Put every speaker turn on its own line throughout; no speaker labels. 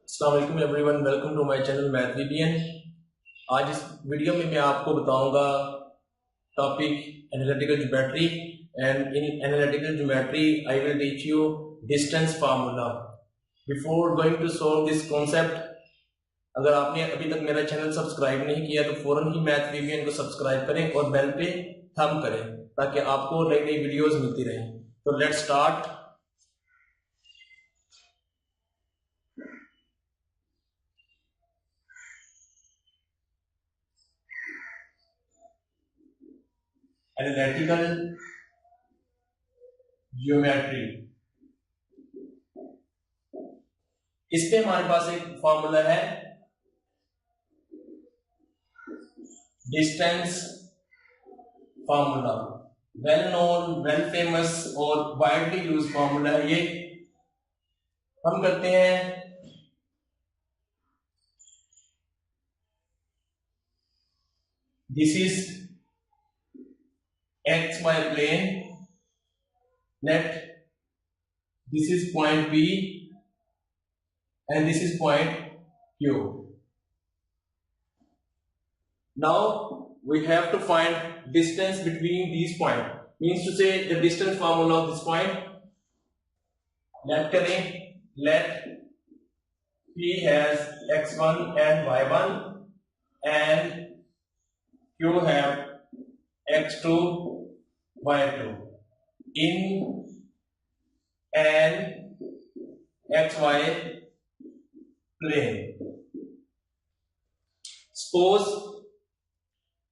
अस्सलाम वालेकुम everyone, welcome to my channel math VBN. आज इस वीडियो में मैं आपको बताऊंगा topic analytical geometry and in analytical geometry I will teach you distance formula. Before going to solve this concept, अगर आपने अभी तक मेरा चैनल सब्सक्राइब नहीं किया तो फौरन ही मैथ वीबीएन को सब्सक्राइब करें और बेल पे थंब करें ताकि आपको नई नई वीडियोस मिलती रहें। तो लेट्स स्टार्ट। एनालिटिकल ज्योमेट्री, इस पे हमारे पास एक फॉर्मूला है distance formula. Well known, well famous और वाइडली यूज फॉर्मूला है ये। हम करते हैं this is XY plane, let this is point P and this is point Q. Now we have to find distance between these points, means to say the distance formula of this point. Let P has x1 and y1 and Q have x2 y2 in an xy plane. Suppose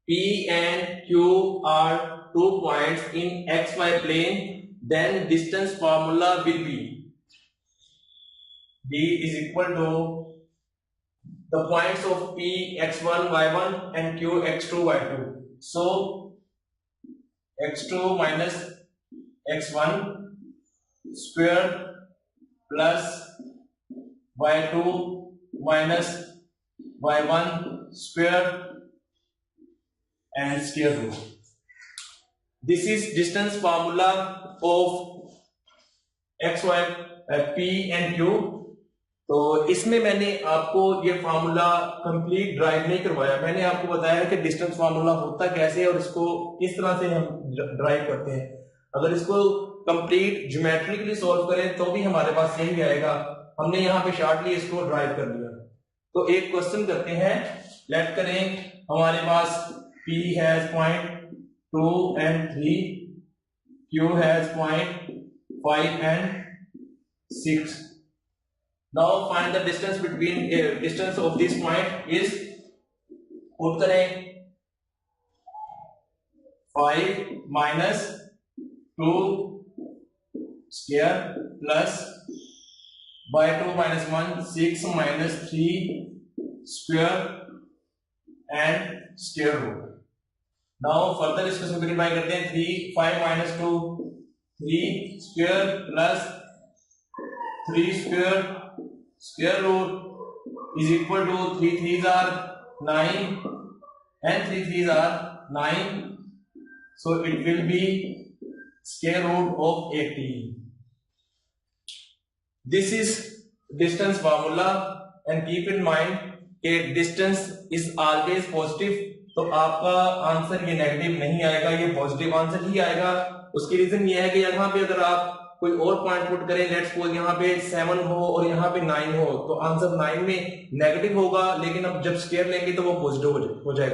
P and Q are 2 points in xy plane, then distance formula will be D is equal to the points of P x1 y1 and Q x2 y2. So x2 minus x1 square plus y2 minus y1 square and square root. This is distance formula of xy p and q. तो इसमें मैंने आपको ये formula complete drive नहीं करवाया। मैंने आपको बताया है कि डिस्टेंस फार्मूला होता कैसे है और इसको किस तरह से हम ड्राइव करते हैं। अगर इसको कंप्लीट ज्योमेट्रिकली सॉल्व करें तो भी हमारे पास यही आएगा। हमने यहाँ पे शॉर्टली इसको ड्राइव कर लिया। तो एक क्वेश्चन करते हैं। लेट करें हमारे पास P has point 2 and 3, Q has point 5 and 6. Now find the distance between distance of this point is, put करें 5 minus 2 square plus y2 minus 1 6 minus 3 square and square root. Now further इसको simplify करते हैं। 5 minus 2 3 square plus 3 square square root is equal to 3 3s are 9 and 3 3s are 9, so it will be square root of 18. This is distance formula and keep in mind कि distance is always positive, तो आपका answer ये negative नहीं आएगा, ये positive answer ही आएगा। उसकी reason ये है कि यहाँ पे अगर आप कोई और पॉइंट पुट करें, लेट्स सपोज यहाँ पे 7 हो और यहाँ पे 9 हो, तो आंसर 9 में नेगेटिव होगा, लेकिन अब जब स्क्वायर लेंगे तो वो पॉजिटिव हो जाएगा।